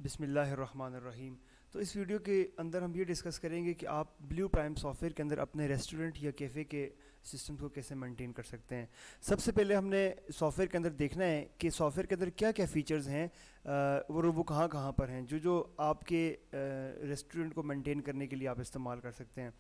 بسم اللہ الرحمن الرحیم۔ تو اس ویڈیو کے اندر ہم یہ ڈسکس کریں گے کہ آپ بلیو پرائم سافٹ ویئر کے اندر اپنے ریسٹورنٹ یا کیفے کے سسٹم کو کیسے مینٹین کر سکتے ہیں۔ سب سے پہلے ہم نے سافٹ ویئر کے اندر دیکھنا ہے کہ سافٹ ویئر کے اندر کیا کیا فیچرز ہیں اور وہ کہاں کہاں پر ہیں جو آپ کے ریسٹورنٹ کو مینٹین کرنے کے لیے آپ استعمال کر سکتے ہیں۔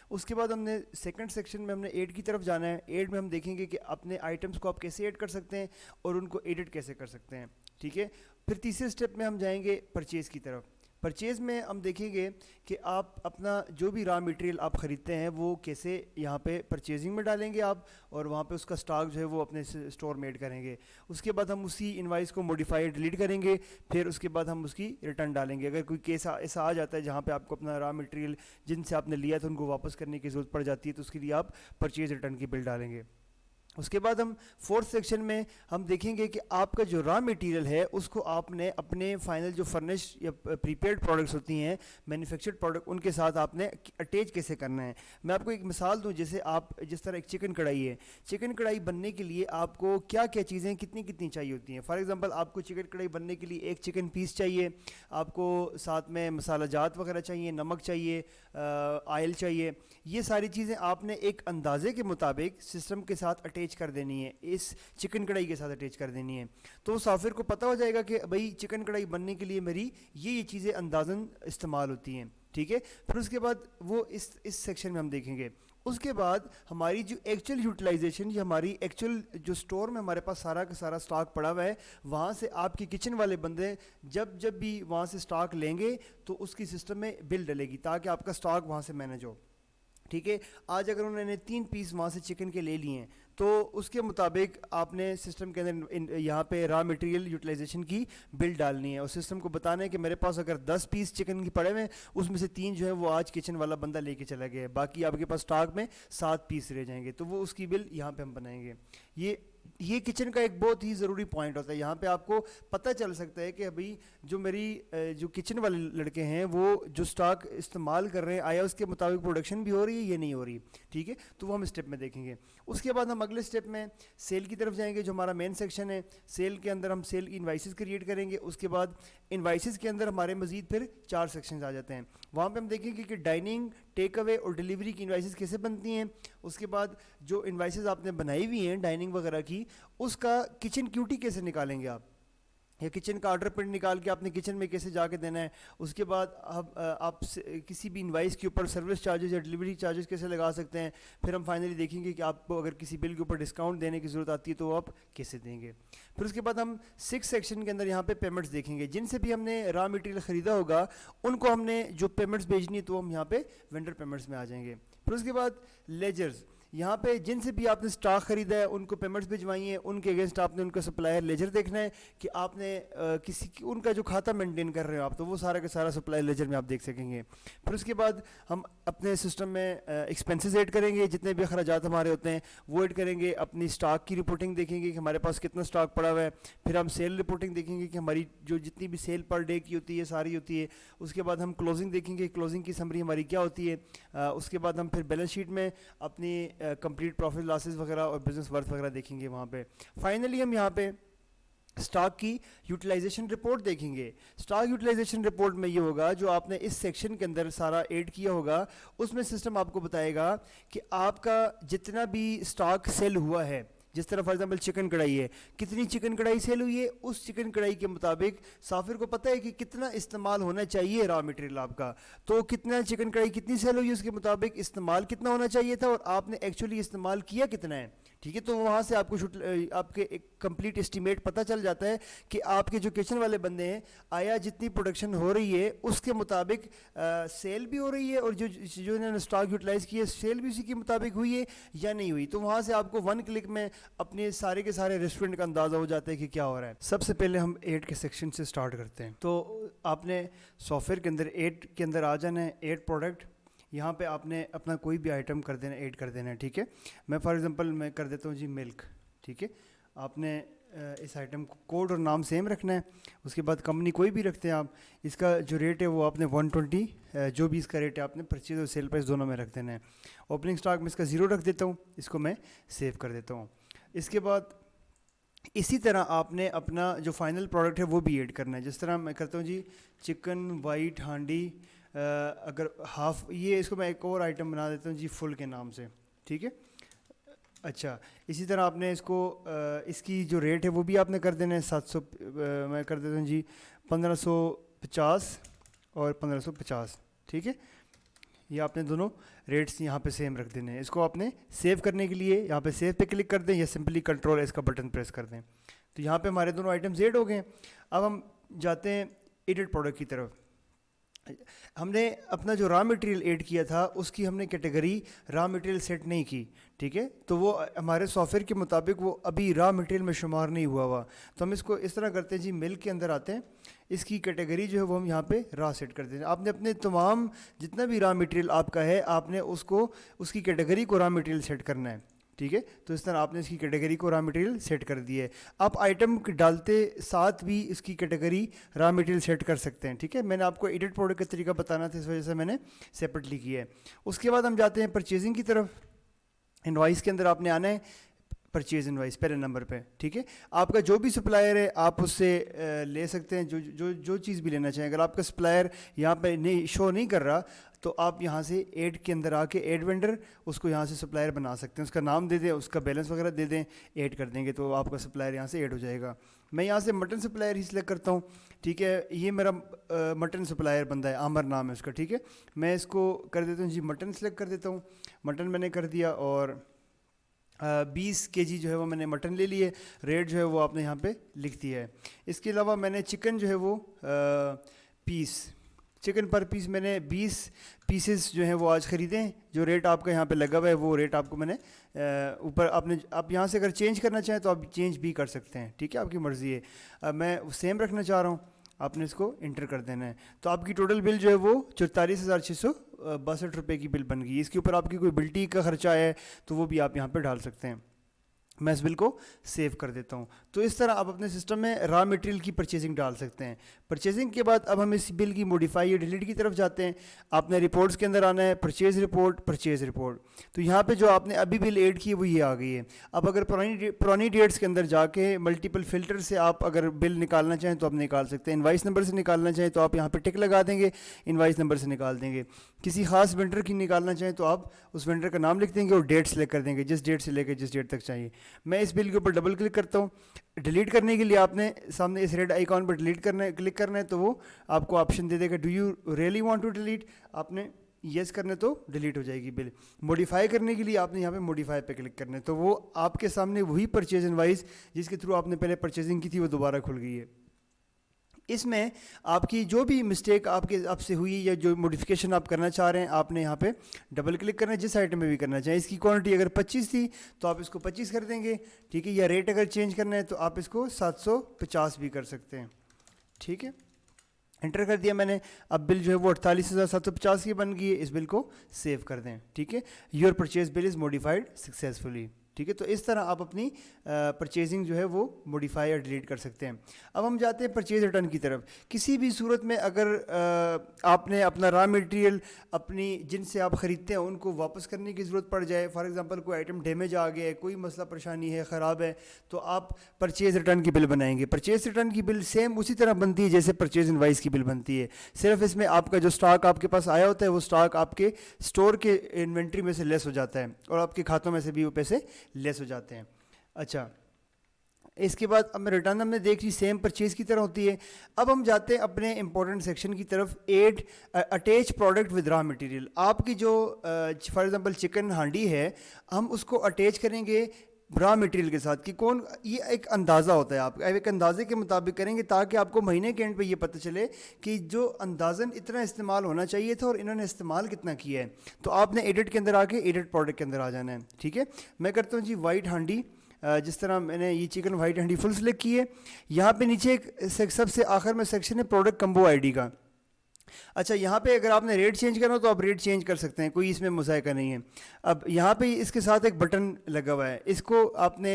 اس کے بعد ہم نے سیکنڈ سیکشن میں ہم نے ایڈ کی طرف جانا ہے۔ ایڈ میں ہم دیکھیں گے کہ اپنے آئٹمس کو آپ کیسے ایڈ کر سکتے ہیں اور ان کو ایڈٹ کیسے کر سکتے ہیں، ٹھیک ہے۔ پھر تیسرے سٹیپ میں ہم جائیں گے پرچیز کی طرف۔ پرچیز میں ہم دیکھیں گے کہ آپ اپنا جو بھی را میٹیریل آپ خریدتے ہیں وہ کیسے یہاں پہ پرچیزنگ میں ڈالیں گے آپ، اور وہاں پہ اس کا سٹاک جو ہے وہ اپنے اسٹور میں ایڈ کریں گے۔ اس کے بعد ہم اسی انوائس کو موڈیفائی ڈیلیٹ کریں گے، پھر اس کے بعد ہم اس کی ریٹرن ڈالیں گے۔ اگر کوئی کیس ایسا آ جاتا ہے جہاں پہ آپ کو اپنا را میٹیریل جن سے آپ نے لیا تھا ان کو واپس کرنے کی ضرورت پڑ جاتی ہے تو اس کے لیے آپ پرچیز ریٹرن کی بل ڈالیں گے۔ اس کے بعد ہم فورتھ سیکشن میں ہم دیکھیں گے کہ آپ کا جو را میٹیریل ہے اس کو آپ نے اپنے فائنل جو فرنش یا پریپیڈ پروڈکٹس ہوتی ہیں، مینوفیکچرڈ پروڈکٹ، ان کے ساتھ آپ نے اٹیچ کیسے کرنا ہے۔ میں آپ کو ایک مثال دوں، جیسے آپ جس طرح ایک چکن کڑھائی ہے، چکن کڑھائی بننے کے لیے آپ کو کیا کیا چیزیں کتنی چاہیے ہوتی ہیں۔ فار ایگزامپل آپ کو چکن کڑھائی بننے کے لیے ایک چکن پیس چاہیے، آپ کو ساتھ میں مسالہ جات وغیرہ چاہیے، نمک چاہیے، آئل چاہیے۔ یہ ساری چیزیں آپ نے ایک اندازے کے مطابق سسٹم کے ساتھ اٹیچ کر دینی ہے، اس چکن کڑھائی کے ساتھ اٹیچ کر دینی ہے۔ تو سافٹ ویئر کو پتہ ہو جائے گا کہ بھائی چکن کڑھائی بننے کے لیے میری یہ چیزیں اندازاً استعمال ہوتی ہیں، ٹھیک ہے۔ پھر اس کے بعد وہ اس سیکشن میں ہم دیکھیں گے۔ اس کے بعد ہماری جو ایکچوئل یوٹیلائزیشن یا ہماری ایکچوئل جو سٹور میں ہمارے پاس سارا کا سارا سٹاک پڑا ہوا ہے، وہاں سے آپ کے کچن والے بندے جب بھی وہاں سے سٹاک لیں گے تو اس کی سسٹم میں بل ڈلے گی تاکہ آپ کا سٹاک وہاں سے مینیج ہو، ٹھیک ہے۔ آج اگر انہوں نے 3 پیس وہاں سے چکن کے لے لیے ہیں تو اس کے مطابق آپ نے سسٹم کے اندر یہاں پہ را میٹیریل یوٹیلائزیشن کی بل ڈالنی ہے، اور سسٹم کو بتانا ہے کہ میرے پاس اگر 10 پیس چکن کی پڑے ہوئے ہیں اس میں سے 3 جو ہے وہ آج کچن والا بندہ لے کے چلا گیا ہے، باقی آپ کے پاس سٹاک میں 7 پیس رہ جائیں گے، تو وہ اس کی بل یہاں پہ ہم بنائیں گے۔ یہ کچن کا ایک بہت ہی ضروری پوائنٹ ہوتا ہے، یہاں پہ آپ کو پتہ چل سکتا ہے کہ ابھی جو میری جو کچن والے لڑکے ہیں وہ جو سٹاک استعمال کر رہے ہیں آیا اس کے مطابق پروڈکشن بھی ہو رہی ہے یا نہیں ہو رہی، ٹھیک ہے۔ تو وہ ہم اسٹیپ میں دیکھیں گے۔ اس کے بعد ہم اگلے اسٹیپ میں سیل کی طرف جائیں گے، جو ہمارا مین سیکشن ہے۔ سیل کے اندر ہم سیل انوائسز کریٹ کریں گے۔ اس کے بعد انوائسز کے اندر ہمارے مزید پھر 4 سیکشنز آ جاتے ہیں، وہاں پہ ہم دیکھیں گے کہ ڈائننگ، ٹیک اوے اور ڈیلیوری کی انوائسز کیسے بنتی ہیں۔ اس کے بعد جو انوائسز آپ نے بنائی ہوئی ہیں ڈائننگ وغیرہ کی، اس کا کچن کیوٹی کیسے نکالیں گے آپ، یا کچن کا آرڈر پرنٹ نکال کے آپ نے کچن میں کیسے جا کے دینا ہے۔ اس کے بعد آپ کسی بھی انوائس کے اوپر سروس چارجز یا ڈیلیوری چارجز کیسے لگا سکتے ہیں۔ پھر ہم فائنلی دیکھیں گے کہ آپ کو اگر کسی بل کے اوپر ڈسکاؤنٹ دینے کی ضرورت آتی ہے تو وہ آپ کیسے دیں گے۔ پھر اس کے بعد ہم 6 سیکشن کے اندر یہاں پہ پیمنٹس دیکھیں گے، جن سے بھی ہم نے را میٹیریل خریدا ہوگا ان کو ہم نے جو پیمنٹس بھیجنی ہے تو ہم یہاں پہ وینڈر پیمنٹس میں آ جائیں گے۔ پھر اس کے بعد لیجرز، یہاں پہ جن سے بھی آپ نے سٹاک خریدا ہے ان کو پیمنٹس بھجوائی ہیں، ان کے اگینسٹ آپ نے ان کا سپلائر لیجر دیکھنا ہے کہ آپ نے ان کا جو کھاتا مینٹین کر رہے ہو آپ، تو وہ سارا کا سارا سپلائر لیجر میں آپ دیکھ سکیں گے۔ پھر اس کے بعد ہم اپنے سسٹم میں ایکسپینسز ایڈ کریں گے، جتنے بھی اخراجات ہمارے ہوتے ہیں وہ ایڈ کریں گے۔ اپنی سٹاک کی رپورٹنگ دیکھیں گے کہ ہمارے پاس کتنا سٹاک پڑا ہوا ہے۔ پھر ہم سیل رپورٹنگ دیکھیں گے کہ ہماری جو جتنی بھی سیل پر ڈے کی ہوتی ہے ساری ہوتی ہے۔ اس کے بعد ہم کلوزنگ دیکھیں گے، کلوزنگ کی سمری ہماری کیا ہوتی ہے۔ اس کے بعد ہم پھر بیلنس شیٹ میں اپنی کمپلیٹ پروفٹ لاسز وغیرہ اور بزنس ورتھ وغیرہ دیکھیں گے وہاں پہ۔ فائنلی ہم یہاں پہ سٹاک کی یوٹیلائزیشن رپورٹ دیکھیں گے۔ سٹاک یوٹیلائزیشن رپورٹ میں یہ ہوگا جو آپ نے اس سیکشن کے اندر سارا ایڈ کیا ہوگا، اس میں سسٹم آپ کو بتائے گا کہ آپ کا جتنا بھی سٹاک سیل ہوا ہے، جس طرح فار ایگزامپل چکن کڑھائی ہے، کتنی چکن کڑھائی سیل ہوئی ہے، اس چکن کڑھائی کے مطابق سافر کو پتہ ہے کہ کتنا استعمال ہونا چاہیے را میٹیریل آپ کا، تو کتنا چکن کڑھائی کتنی سیل ہوئی ہے اس کے مطابق استعمال کتنا ہونا چاہیے تھا اور آپ نے ایکچولی استعمال کیا کتنا ہے، ٹھیک ہے۔ تو وہاں سے آپ کو آپ کے ایک کمپلیٹ اسٹیمیٹ پتہ چل جاتا ہے کہ آپ کے جو کچن والے بندے ہیں آیا جتنی پروڈکشن ہو رہی ہے اس کے مطابق سیل بھی ہو رہی ہے، اور جو انہوں نے سٹاک یوٹیلائز کی ہے سیل بھی اسی کے مطابق ہوئی ہے یا نہیں ہوئی۔ تو وہاں سے آپ کو 1 کلک میں اپنے سارے کے سارے ریسٹورنٹ کا اندازہ ہو جاتا ہے کہ کیا ہو رہا ہے۔ سب سے پہلے ہم ایڈ کے سیکشن سے سٹارٹ کرتے ہیں۔ تو آپ نے سافٹ ویئر کے اندر ایڈ کے اندر آ جانا ہے، ایڈ پروڈکٹ، یہاں پہ آپ نے اپنا کوئی بھی آئٹم کر دینا، ایڈ کر دینا ہے، ٹھیک ہے۔ میں فار ایگزامپل میں کر دیتا ہوں جی ملک، ٹھیک ہے۔ آپ نے اس آئٹم کو کوڈ اور نام سیم رکھنا ہے۔ اس کے بعد کمپنی کوئی بھی رکھتے ہیں آپ، اس کا جو ریٹ ہے وہ آپ نے 120 جو بھی اس کا ریٹ ہے آپ نے پرچیز اور سیل پرائس دونوں میں رکھ دینا ہے۔ اوپننگ سٹاک میں اس کا 0 رکھ دیتا ہوں، اس کو میں سیو کر دیتا ہوں۔ اس کے بعد اسی طرح آپ نے اپنا جو فائنل پروڈکٹ ہے وہ بھی ایڈ کرنا ہے. جس طرح میں کرتا ہوں جی چکن وائٹ ہانڈی, اگر ہاف, یہ اس کو میں ایک اور آئٹم بنا دیتا ہوں جی فل کے نام سے, ٹھیک ہے. اچھا, اسی طرح آپ نے اس کو اس کی جو ریٹ ہے وہ بھی آپ نے کر دینا ہے 700, میں کر دیتا ہوں جی 1550 اور 1550, ٹھیک ہے. یہ آپ نے دونوں ریٹس یہاں پہ سیم رکھ دینے ہیں. اس کو آپ نے سیو کرنے کے لیے یہاں پہ سیو پہ کلک کر دیں یا سمپلی کنٹرول اس کا بٹن پریس کر دیں. تو یہاں پہ ہمارے دونوں آئٹمز ایڈ ہو گئے ہیں. اب ہم جاتے ہیں ایڈٹ پروڈکٹ کی طرف. ہم نے اپنا جو را مٹیریل ایڈ کیا تھا اس کی ہم نے کیٹیگری را مٹیریل سیٹ نہیں کی, ٹھیک ہے. تو وہ ہمارے سافٹ ویئر کے مطابق وہ ابھی را مٹیریل میں شمار نہیں ہوا ہوا. تو ہم اس کو اس طرح کرتے ہیں جی, ملک کے اندر آتے ہیں, اس کی کیٹیگری جو ہے وہ ہم یہاں پہ را سیٹ کر دیتے ہیں. آپ نے اپنے تمام جتنا بھی را مٹیریل آپ کا ہے آپ نے اس کی کیٹیگری کو را مٹیریل سیٹ کرنا ہے, ٹھیک ہے. تو اس طرح آپ نے اس کی کیٹیگری کو را مٹیریل سیٹ کر دی ہے. آپ آئٹم ڈالتے ساتھ بھی اس کی کیٹیگری را مٹیریل سیٹ کر سکتے ہیں, ٹھیک ہے. میں نے آپ کو ایڈٹ پروڈکٹ کا طریقہ بتانا تھا, اس وجہ سے میں نے سیپریٹلی کیا ہے. اس کے بعد ہم جاتے ہیں پرچیزنگ کی طرف. انوائس کے اندر آپ نے آنا ہے پرچیز انوائس پہلے نمبر پہ, ٹھیک ہے. آپ کا جو بھی سپلائر ہے آپ اس سے لے سکتے ہیں جو چیز بھی لینا چاہیں. اگر آپ کا سپلائر یہاں پہ نہیں شو نہیں کر رہا تو آپ یہاں سے ایڈ کے اندر آ کے ایڈ وینڈر اس کو یہاں سے سپلائر بنا سکتے ہیں. اس کا نام دے دیں, اس کا بیلنس وغیرہ دے دیں, ایڈ کر دیں گے تو آپ کا سپلائر یہاں سے ایڈ ہو جائے گا. میں یہاں سے مٹن سپلائر ہی سلیکٹ کرتا ہوں, ٹھیک ہے. یہ میرا مٹن سپلائر بندہ ہے, عامر نام ہے اس کا, ٹھیک ہے. میں اس کو کر دیتا ہوں جی مٹن سلیکٹ کر دیتا ہوں. مٹن میں نے کر دیا اور 20 kg جو ہے وہ میں نے مٹن لے لیے. ریٹ جو ہے وہ آپ نے یہاں پہ لکھ دیا ہے. اس کے علاوہ میں نے چکن جو ہے وہ چکن پر پیس میں نے 20 پیسز جو ہیں وہ آج خریدیں. جو ریٹ آپ کا یہاں پہ لگا ہوا ہے وہ ریٹ آپ کو میں نے اوپر آپ یہاں سے اگر چینج کرنا چاہیں تو آپ چینج بھی کر سکتے ہیں, ٹھیک ہے, آپ کی مرضی ہے. میں سیم رکھنا چاہ رہا ہوں, آپ نے اس کو انٹر کر دینا ہے. تو آپ کی ٹوٹل بل جو ہے وہ 44,662 روپے کی بل بن گئی. اس کے اوپر آپ کی کوئی بلٹی کا خرچہ ہے تو وہ بھی آپ یہاں پہ ڈال سکتے ہیں. میں اس بل کو سیو کر دیتا ہوں. تو اس طرح آپ اپنے سسٹم میں را مٹیریل کی پرچیزنگ ڈال سکتے ہیں. پرچیزنگ کے بعد اب ہم اس بل کی موڈیفائی یا ڈیلیٹ کی طرف جاتے ہیں. آپ نے رپورٹس کے اندر آنا ہے, پرچیز رپورٹ. تو یہاں پہ جو آپ نے ابھی بل ایڈ کی وہ یہ آ گئی ہے. اب اگر پرانی ڈیٹس کے اندر جا کے ملٹیپل فلٹر سے آپ اگر بل نکالنا چاہیں تو آپ نکال سکتے ہیں. انوائس نمبر سے نکالنا چاہیں تو آپ یہاں پہ ٹک لگا دیں گے, انوائس نمبر سے نکال دیں گے. کسی خاص وینڈر کی نکالنا چاہیں تو آپ اس وینڈر کا نام لکھ دیں گے اور ڈیٹ سلیکٹ کر دیں گے, جس ڈیٹ سے لے کے جس ڈیٹ تک چاہیے. میں اس بل کے اوپر ڈبل کلک کرتا ہوں. ڈیلیٹ کرنے کے لیے آپ نے سامنے اس ریڈ آئیکن پر کلک کرنا ہے تو وہ آپ کو آپشن دے دے گا do you really want to delete. آپ نے یس کرنا تو ڈیلیٹ ہو جائے گی بل. موڈیفائی کرنے کے لیے آپ نے یہاں پہ موڈیفائی پہ کلک کرنا ہے تو وہ آپ کے سامنے وہی پرچیز انوائس جس کے تھرو آپ نے پہلے پرچیزنگ کی تھی وہ دوبارہ کھل گئی ہے. اس میں آپ کی جو بھی مسٹیک آپ سے ہوئی یا جو موڈیفیکیشن آپ کرنا چاہ رہے ہیں آپ نے یہاں پہ ڈبل کلک کرنا ہے, جس آئٹم میں بھی کرنا چاہیں. اس کی کوانٹٹی اگر 25 تھی تو آپ اس کو 25 کر دیں گے, ٹھیک ہے. یا ریٹ اگر چینج کرنا ہے تو آپ اس کو 750 بھی کر سکتے ہیں, ٹھیک ہے. انٹر کر دیا میں نے. اب بل جو ہے وہ 48,750 کی بن گئی ہے. اس بل کو سیو کر دیں, ٹھیک ہے. Your purchase bill is modified successfully, ٹھیک ہے. تو اس طرح آپ اپنی پرچیزنگ جو ہے وہ موڈیفائی اور ڈیلیٹ کر سکتے ہیں. اب ہم جاتے ہیں پرچیز ریٹرن کی طرف. کسی بھی صورت میں اگر آپ نے اپنا را مٹیریل اپنی جن سے آپ خریدتے ہیں ان کو واپس کرنے کی ضرورت پڑ جائے, فار ایگزامپل کوئی آئٹم ڈیمیج آ گیا ہے, کوئی مسئلہ پریشانی ہے, خراب ہے, تو آپ پرچیز ریٹرن کی بل بنائیں گے. پرچیز ریٹرن کی بل سیم اسی طرح بنتی ہے جیسے پرچیز انوائس کی بل بنتی ہے. صرف اس میں آپ کا جو اسٹاک آپ کے پاس آیا ہوتا ہے وہ اسٹاک آپ کے اسٹور کے انوینٹری میں سے لیس ہو جاتا ہے اور آپ کے کھاتوں میں سے بھی وہ پیسے لیس ہو جاتے ہیں. اچھا, اس کے بعد اب ریٹرن ہم نے دیکھ لی سیم پرچیز کی طرح ہوتی ہے. اب ہم جاتے ہیں اپنے امپورٹنٹ سیکشن کی طرف, add attach product with raw material. آپ کی جو فار ایگزامپل چکن ہانڈی ہے ہم اس کو اٹیچ کریں گے را مٹیریل کے ساتھ. کہ کون, یہ ایک اندازہ ہوتا ہے, آپ ایک اندازے کے مطابق کریں گے تاکہ آپ کو مہینے کے اینڈ پہ یہ پتہ چلے کہ جو اندازاً اتنا استعمال ہونا چاہیے تھا اور انہوں نے استعمال کتنا کیا ہے. تو آپ نے ایڈٹ کے اندر آ کے ایڈٹ پروڈکٹ کے اندر آ جانا ہے, ٹھیک ہے. میں کرتا ہوں جی وائٹ ہانڈی, جس طرح میں نے یہ چکن وائٹ ہانڈی فل سلیکٹ کی ہے. یہاں پہ نیچے ایک سب سے آخر میں سیکشن ہے پروڈکٹ کمبو آئی ڈی کا. اچھا, یہاں پہ اگر آپ نے ریٹ چینج کرنا ہو تو آپ ریٹ چینج کر سکتے ہیں, کوئی اس میں مذائقہ نہیں ہے. اب یہاں پہ اس کے ساتھ ایک بٹن لگا ہوا ہے, اس کو آپ نے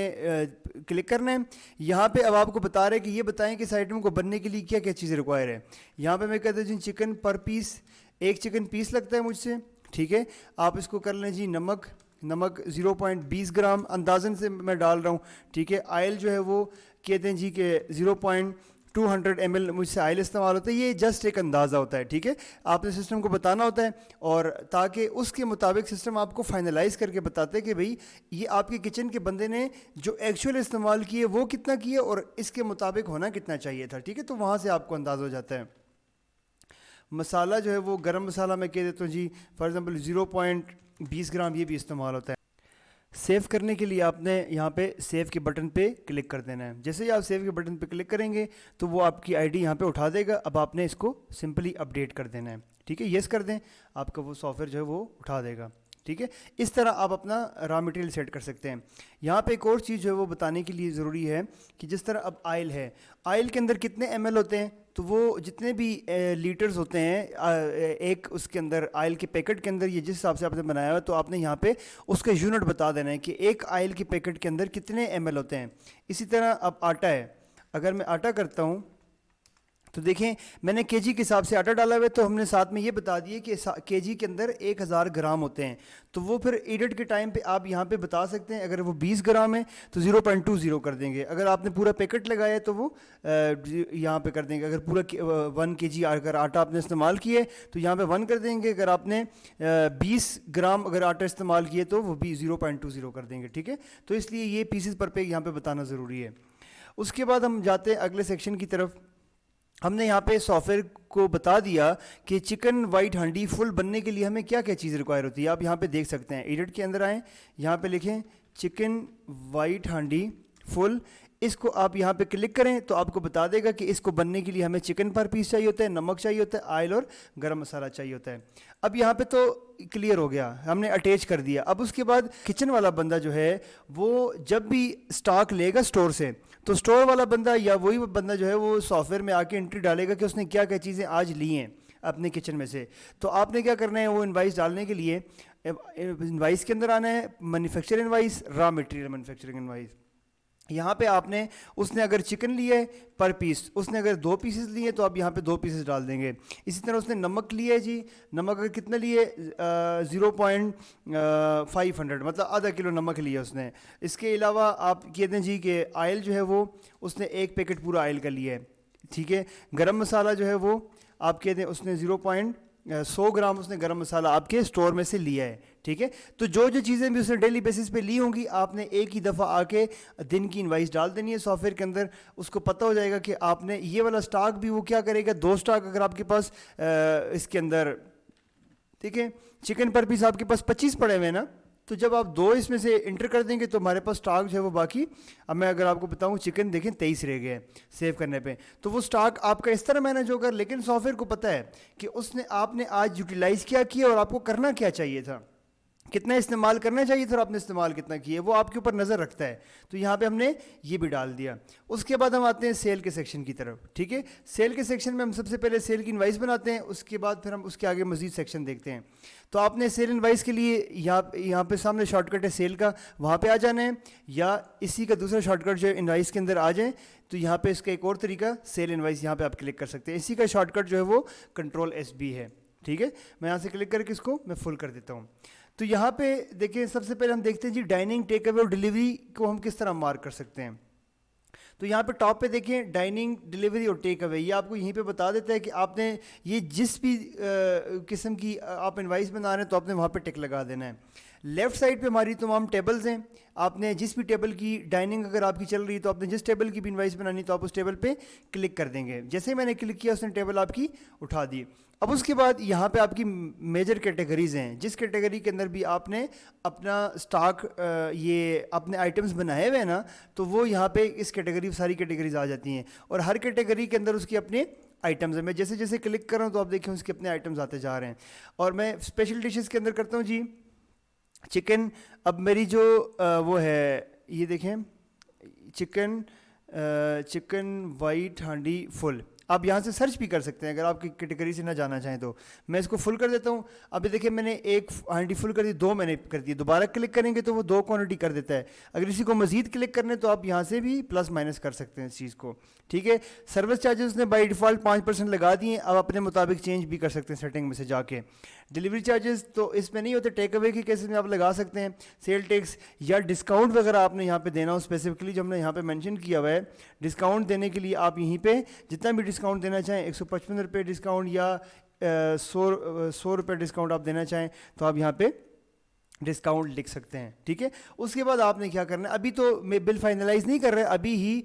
کلک کرنا ہے. یہاں پہ اب آپ کو بتا رہے کہ یہ بتائیں کہ اس آئٹم کو بننے کے لیے کیا کیا چیزیں ریکوائر ہے. یہاں پہ میں کہتا ہوں جی چکن پر پیس, ایک چکن پیس لگتا ہے مجھ سے, ٹھیک ہے. آپ اس کو کر لیں جی نمک نمک 0.20 گرام اندازن سے میں ڈال رہا ہوں. ٹھیک ہے. آئل جو ہے وہ کہتے ہیں جی کہ 0.200 ml مجھ سے آئل استعمال ہوتا ہے. یہ جسٹ ایک اندازہ ہوتا ہے. ٹھیک ہے. آپ نے سسٹم کو بتانا ہوتا ہے اور تاکہ اس کے مطابق سسٹم آپ کو فائنلائز کر کے بتاتے کہ بھئی یہ آپ کے کچن کے بندے نے جو ایکچوئل استعمال کیے وہ کتنا کیے اور اس کے مطابق ہونا کتنا چاہیے تھا. ٹھیک ہے. تو وہاں سے آپ کو انداز ہو جاتا ہے. مسالہ جو ہے وہ گرم مسالہ میں کہہ دیتا ہوں جی فار ایگزامپل 0.20 گرام یہ بھی استعمال ہوتا ہے. سیو کرنے کے لیے آپ نے یہاں پہ سیو کے بٹن پہ کلک کر دینا ہے. جیسے ہی آپ سیو کے بٹن پہ کلک کریں گے تو وہ آپ کی آئی ڈی یہاں پہ اٹھا دے گا. اب آپ نے اس کو سمپلی اپڈیٹ کر دینا ہے. ٹھیک ہے. یس کر دیں, آپ کا وہ سافٹ ویئر جو ہے وہ اٹھا دے گا. ٹھیک ہے. اس طرح آپ اپنا را مٹیریل سیٹ کر سکتے ہیں. یہاں پہ ایک اور چیز جو ہے وہ بتانے کے لیے ضروری ہے کہ جس طرح اب آئل ہے, آئل کے اندر کتنے ایم ایل ہوتے ہیں, تو وہ جتنے بھی لیٹرز ہوتے ہیں ایک اس کے اندر آئل کے پیکٹ کے اندر, یہ جس حساب سے آپ نے بنایا ہوا ہے تو آپ نے یہاں پہ اس کا یونٹ بتا دینا ہے کہ ایک آئل کے پیکٹ کے اندر کتنے ایم ایل ہوتے ہیں. اسی طرح اب آٹا ہے, اگر میں آٹا کرتا ہوں تو دیکھیں میں نے کے جی کے حساب سے آٹا ڈالا ہوا ہے, تو ہم نے ساتھ میں یہ بتا دیے کہ کے جی کے اندر 1000 گرام ہوتے ہیں. تو وہ پھر ایڈٹ کے ٹائم پہ آپ یہاں پہ بتا سکتے ہیں. اگر وہ 20 گرام ہے تو 0.20 کر دیں گے. اگر آپ نے پورا پیکٹ لگایا ہے تو وہ یہاں پہ کر دیں گے. اگر پورا 1 کے جی اگر آٹا آپ نے استعمال کیے تو یہاں پہ 1 کر دیں گے. اگر آپ نے 20 گرام اگر آٹا استعمال کیے تو وہ بھی 0.20 کر دیں گے. ٹھیک ہے. تو اس لیے یہ پیسز پر پہ یہاں پہ بتانا ضروری ہے. اس کے بعد ہم جاتے ہیں اگلے سیکشن کی طرف. ہم نے یہاں پہ سافٹ ویئر کو بتا دیا کہ چکن وائٹ ہانڈی فل بننے کے لیے ہمیں کیا کیا چیز ریکوائر ہوتی ہے. آپ یہاں پہ دیکھ سکتے ہیں, ایڈٹ کے اندر آئیں, یہاں پہ لکھیں چکن وائٹ ہانڈی فل. اس کو آپ یہاں پہ کلک کریں تو آپ کو بتا دے گا کہ اس کو بننے کے لیے ہمیں چکن پر پیس چاہیے ہوتا ہے, نمک چاہیے ہوتا ہے, آئل اور گرم مسالہ چاہیے ہوتا ہے. اب یہاں پہ تو کلیئر ہو گیا, ہم نے اٹیچ کر دیا. اب اس کے بعد کچن والا بندہ جو ہے وہ جب بھی سٹاک لے گا سٹور سے, تو سٹور والا بندہ یا وہی بندہ جو ہے وہ سافٹ ویئر میں آ کے انٹری ڈالے گا کہ اس نے کیا کیا چیزیں آج لی ہیں اپنے کچن میں سے. تو آپ نے کیا کرنا ہے, وہ انوائس ڈالنے کے لیے انوائس کے اندر آنا ہے, manufacture invoice, raw material manufacturing invoice. یہاں پہ آپ نے اس نے اگر چکن لیا ہے پر پیس, اس نے اگر 2 پیسز لیے تو آپ یہاں پہ 2 پیسز ڈال دیں گے. اسی طرح اس نے نمک لیا ہے جی, نمک اگر کتنا لیے 0.500 مطلب آدھا کلو نمک لیا اس نے. اس کے علاوہ آپ کہتے ہیں جی کہ آئل جو ہے وہ اس نے 1 پیکٹ پورا آئل کا لیا ہے. ٹھیک ہے. گرم مسالہ جو ہے وہ آپ کہتے ہیں اس نے 100 گرام اس نے گرم مسالہ آپ کے اسٹور میں سے لیا ہے. ٹھیک ہے. تو جو چیزیں بھی اس نے ڈیلی بیسس پہ لی ہوں گی آپ نے ایک ہی دفعہ آ کے دن کی انوائس ڈال دینی ہے سافٹ ویئر کے اندر. اس کو پتہ ہو جائے گا کہ آپ نے یہ والا سٹاک بھی وہ کیا کرے گا, 2 سٹاک اگر آپ کے پاس اس کے اندر, ٹھیک ہے, چکن پر پیس آپ کے پاس 25 پڑے ہوئے ہیں نا, تو جب آپ 2 اس میں سے انٹر کر دیں گے تو ہمارے پاس سٹاک جو ہے وہ باقی, اب میں اگر آپ کو بتاؤں چکن دیکھیں 23 رہ گئے سیو کرنے پہ, تو وہ سٹاک آپ کا اس طرح مینیج ہوگا. لیکن سافٹ ویئر کو پتہ ہے کہ اس نے آپ نے آج یوٹیلائز کیا کیا اور آپ کو کرنا کیا چاہیے تھا, کتنا استعمال کرنا چاہیے تھا اور آپ نے استعمال کتنا کیا, وہ آپ کے اوپر نظر رکھتا ہے. تو یہاں پہ ہم نے یہ بھی ڈال دیا. اس کے بعد ہم آتے ہیں سیل کے سیکشن کی طرف. ٹھیک ہے. سیل کے سیکشن میں ہم سب سے پہلے سیل کی انوائس بناتے ہیں, اس کے بعد پھر ہم اس کے آگے مزید سیکشن دیکھتے ہیں. تو آپ نے سیل انوائس کے لیے یہاں پہ سامنے شارٹ کٹ ہے سیل کا, وہاں پہ آ جانا ہے, یا اسی کا دوسرا شارٹ کٹ جو ہے انوائس کے اندر آ جائیں. تو یہاں پہ اس کا ایک اور طریقہ سیل انوائس, یہاں پہ آپ کلک کر سکتے ہیں. اسی کا شارٹ کٹ جو ہے وہ Ctrl+B ہے. ٹھیک ہے. میں یہاں سے کلک کر کے اس کو میں فل کر دیتا ہوں. تو یہاں پہ دیکھیں سب سے پہلے ہم دیکھتے ہیں جی ڈائننگ, ٹیک اوے اور ڈیلیوری کو ہم کس طرح مارک کر سکتے ہیں. تو یہاں پہ ٹاپ پہ دیکھیں ڈائننگ, ڈیلیوری اور ٹیک اوے, یہ آپ کو یہیں پہ بتا دیتا ہے کہ آپ نے یہ جس بھی قسم کی آپ انوائس بنا رہے ہیں تو آپ نے وہاں پہ ٹک لگا دینا ہے. لیفٹ سائڈ پہ ہماری تمام ٹیبلز ہیں. آپ نے جس بھی ٹیبل کی ڈائننگ اگر آپ کی چل رہی ہے تو آپ نے جس ٹیبل کی بھی انوائس بنانی تو آپ اس ٹیبل پہ کلک کر دیں گے. جیسے ہی میں نے کلک کیا اس نے ٹیبل آپ کی اٹھا دی. اب اس کے بعد یہاں پہ آپ کی میجر کیٹیگریز ہیں, جس کیٹیگری کے اندر بھی آپ نے اپنا سٹاک یہ اپنے آئٹمز بنائے ہوئے ہیں نا, تو وہ یہاں پہ اس کیٹیگری ساری کیٹیگریز آ جاتی ہیں, اور ہر کیٹیگری کے اندر اس کی اپنے آئٹمز ہیں. میں جیسے جیسے کلک کر رہا ہوں تو آپ دیکھیں اس کے اپنے آئٹمز آتے جا رہے ہیں. اور میں اسپیشل ڈشز کے اندر کرتا ہوں جی چکن. اب میری جو وہ ہے یہ دیکھیں چکن وائٹ ہانڈی فل, آپ یہاں سے سرچ بھی کر سکتے ہیں اگر آپ کی کیٹیگری سے نہ جانا چاہیں تو. میں اس کو فل کر دیتا ہوں. ابھی دیکھیں میں نے ایک ہانڈی فل کر دی, 2 میں نے کر دی, دوبارہ کلک کریں گے تو وہ 2 کوانٹٹی کر دیتا ہے. اگر اسی کو مزید کلک کرنے تو آپ یہاں سے بھی پلس مائنس کر سکتے ہیں اس چیز کو, ٹھیک ہے. سروس چارجز نے بائی ڈیفالٹ 5% لگا دیے, اب اپنے مطابق چینج بھی کر سکتے ہیں سیٹنگ میں سے جا کے. ڈلیوری چارجز تو اس میں نہیں ہوتے, ٹیک اوے کے کیسز میں آپ لگا سکتے ہیں. سیل ٹیکس یا ڈسکاؤنٹ وغیرہ آپ نے یہاں پہ دینا ہو اسپیسیفکلی جو ہم نے یہاں پہ مینشن کیا ہوا ہے, ڈسکاؤنٹ دینے کے لیے آپ یہیں پہ جتنا بھی ڈسکاؤنٹ دینا چاہیں, 155 روپے ڈسکاؤنٹ یا 100 روپے ڈسکاؤنٹ آپ دینا چاہیں تو آپ یہاں پہ ڈسکاؤنٹ لکھ سکتے ہیں, ٹھیک ہے. اس کے بعد آپ نے کیا کرنا ہے, ابھی تو میں بل فائنلائز نہیں کر رہا, ابھی ہی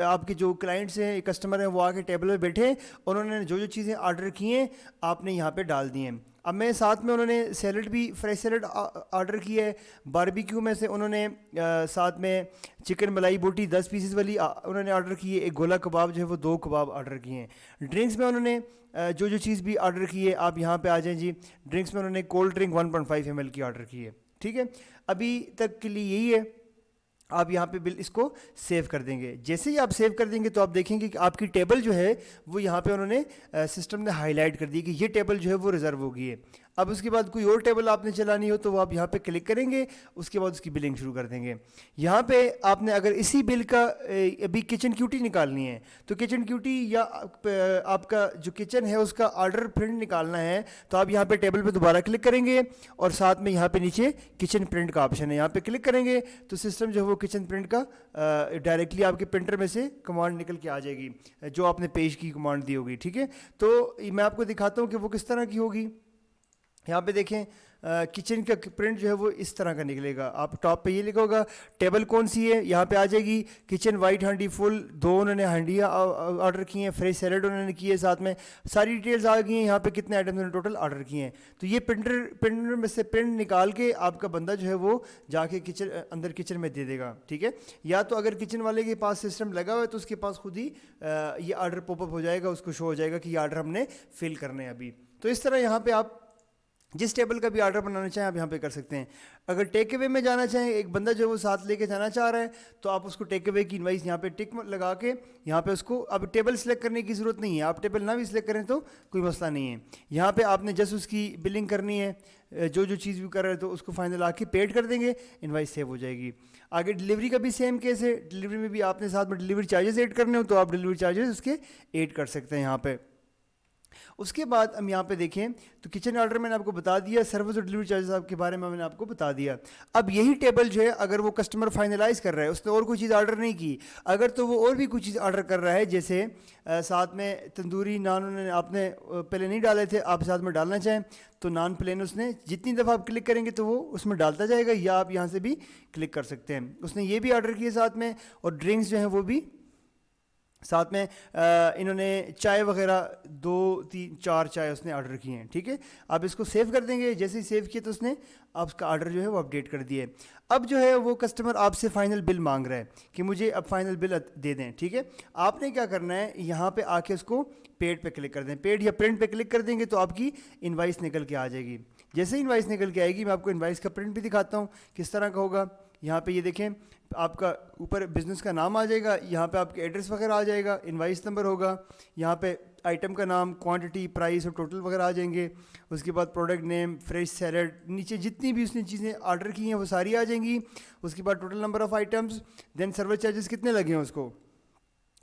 آپ کے جو کلائنٹس ہیں, کسٹمر ہیں, وہ آ کے ٹیبل پہ بیٹھے, انہوں نے جو جو چیزیں آرڈر کی ہیں آپ نے یہاں پہ ڈال دی ہیں. اب میں ساتھ میں انہوں نے سیلڈ بھی, فریش سیلڈ آرڈر کی ہے. باربیکیو میں سے انہوں نے ساتھ میں چکن ملائی بوٹی 10 پیسز والی انہوں نے آرڈر کی ہے. ایک گولا کباب جو ہے وہ 2 کباب آرڈر کیے ہیں. ڈرنکس میں انہوں نے جو جو چیز بھی آرڈر کی ہے آپ یہاں پہ آ جائیں جی. ڈرنکس میں انہوں نے کولڈ ڈرنک 1.5 ml کی آرڈر کی ہے, ٹھیک ہے. ابھی تک کے لیے یہی ہے. آپ یہاں پہ بل اس کو سیو کر دیں گے. جیسے ہی آپ سیو کر دیں گے تو آپ دیکھیں گے کہ آپ کی ٹیبل جو ہے وہ یہاں پہ انہوں نے سسٹم نے ہائی لائٹ کر دی کہ یہ ٹیبل جو ہے وہ ریزرو ہو گئی ہے. اب اس کے بعد کوئی اور ٹیبل آپ نے چلانی ہو تو وہ آپ یہاں پہ کلک کریں گے, اس کے بعد اس کی بلنگ شروع کر دیں گے. یہاں پہ آپ نے اگر اسی بل کا ابھی کچن کیوٹی نکالنی ہے تو کچن کیوٹی یا آپ کا جو کچن ہے اس کا آرڈر پرنٹ نکالنا ہے تو آپ یہاں پہ ٹیبل پہ دوبارہ کلک کریں گے اور ساتھ میں یہاں پہ نیچے کچن پرنٹ کا آپشن ہے, یہاں پہ کلک کریں گے تو سسٹم جو ہے وہ کچن پرنٹ کا ڈائریکٹلی آپ کے پرنٹر میں سے کمانڈ نکل کے آ جائے گی جو آپ نے پیج کی کمانڈ دی ہوگی, ٹھیک ہے. تو میں آپ کو دکھاتا ہوں کہ وہ کس طرح کی ہوگی. یہاں پہ دیکھیں کچن کا پرنٹ جو ہے وہ اس طرح کا نکلے گا. آپ ٹاپ پہ یہ لکھا ہوگا ٹیبل کون سی ہے, یہاں پہ آ جائے گی کچن وائٹ ہانڈی فل 2 انہوں نے ہانڈیاں آرڈر کی ہیں, فریش سیلڈ انہوں نے کی ہے, ساتھ میں ساری ڈیٹیلز آ گئی ہیں یہاں پہ کتنے آئٹمز انہوں نے ٹوٹل آرڈر کیے ہیں. تو یہ پرنٹر میں سے پرنٹ نکال کے آپ کا بندہ جو ہے وہ جا کے اندر کچن میں دے دے گا, ٹھیک ہے. یا تو اگر کچن والے کے پاس سسٹم لگا ہوا ہے تو اس کے پاس خود ہی یہ آرڈر پاپ اپ ہو جائے گا, اس کو شو ہو جائے گا کہ یہ آرڈر ہم نے فل کرنے ہیں ابھی. تو اس طرح یہاں پہ آپ جس ٹیبل کا بھی آرڈر بنانا چاہیں آپ یہاں پہ کر سکتے ہیں. اگر ٹیک اوے میں جانا چاہیں, ایک بندہ جو وہ ساتھ لے کے جانا چاہ رہا ہے تو آپ اس کو ٹیک اوے کی انوائس یہاں پہ ٹک لگا کے یہاں پہ اس کو, اب ٹیبل سلیکٹ کرنے کی ضرورت نہیں ہے, آپ ٹیبل نہ بھی سلیکٹ کریں تو کوئی مسئلہ نہیں ہے. یہاں پہ آپ نے جسٹ اس کی بلنگ کرنی ہے, جو جو چیز بھی کر رہے ہیں تو اس کو فائنل آ کے پیڈ کر دیں گے, انوائس سیو ہو جائے گی. آگے ڈلیوری کا بھی سیم کیس ہے. ڈلیوری میں بھی آپ نے ساتھ میں ڈلیوری چارجز ایڈ کرنے ہو تو آپ ڈلیوری چارجز اس کے ایڈ کر سکتے ہیں یہاں پہ. اس کے بعد ہم یہاں پہ دیکھیں تو کچن آرڈر میں نے آپ کو بتا دیا, سروس اور ڈلیوری چارجز آپ کے بارے میں نے آپ کو بتا دیا. اب یہی ٹیبل جو ہے اگر وہ کسٹمر فائنلائز کر رہا ہے, اس نے اور کوئی چیز آرڈر نہیں کی, اگر تو وہ اور بھی کوئی چیز آرڈر کر رہا ہے, جیسے ساتھ میں تندوری نان انہوں نے آپ نے پہلے نہیں ڈالے تھے, آپ ساتھ میں ڈالنا چاہیں تو نان پلین اس نے جتنی دفعہ آپ کلک کریں گے تو وہ اس میں ڈالتا جائے گا, یا آپ یہاں سے بھی کلک کر سکتے ہیں. اس نے یہ بھی آرڈر کیے ساتھ میں, اور ڈرنکس جو ہیں وہ بھی ساتھ میں انہوں نے چائے وغیرہ 2 3 4 چائے اس نے آرڈر کی ہیں, ٹھیک ہے. آپ اس کو سیو کر دیں گے, جیسے ہی سیو کیا تو اس نے آپ اس کا آرڈر جو ہے وہ اپڈیٹ کر دیا ہے. اب جو ہے وہ کسٹمر آپ سے فائنل بل مانگ رہا ہے کہ مجھے اب فائنل بل دے دیں, ٹھیک ہے. آپ نے کیا کرنا ہے, یہاں پہ آ کے اس کو پیڈ پہ کلک کر دیں, پیڈ یا پرنٹ پہ کلک کر دیں گے تو آپ کی انوائس نکل کے آ جائے گی. جیسے ہی انوائس نکل کے آئے گی میں آپ کو انوائس کا پرنٹ بھی دکھاتا ہوں کس طرح کا ہوگا. یہاں پہ یہ دیکھیں آپ کا اوپر بزنس کا نام آ جائے گا, یہاں پہ آپ کے ایڈریس وغیرہ آ جائے گا, انوائس نمبر ہوگا, یہاں پہ آئٹم کا نام, کوانٹٹی, پرائس اور ٹوٹل وغیرہ آ جائیں گے. اس کے بعد پروڈکٹ نیم, فریش سیلڈ, نیچے جتنی بھی اس نے چیزیں آرڈر کی ہیں وہ ساری آ جائیں گی. اس کے بعد total number of items, then service charges کتنے لگے ہیں اس کو,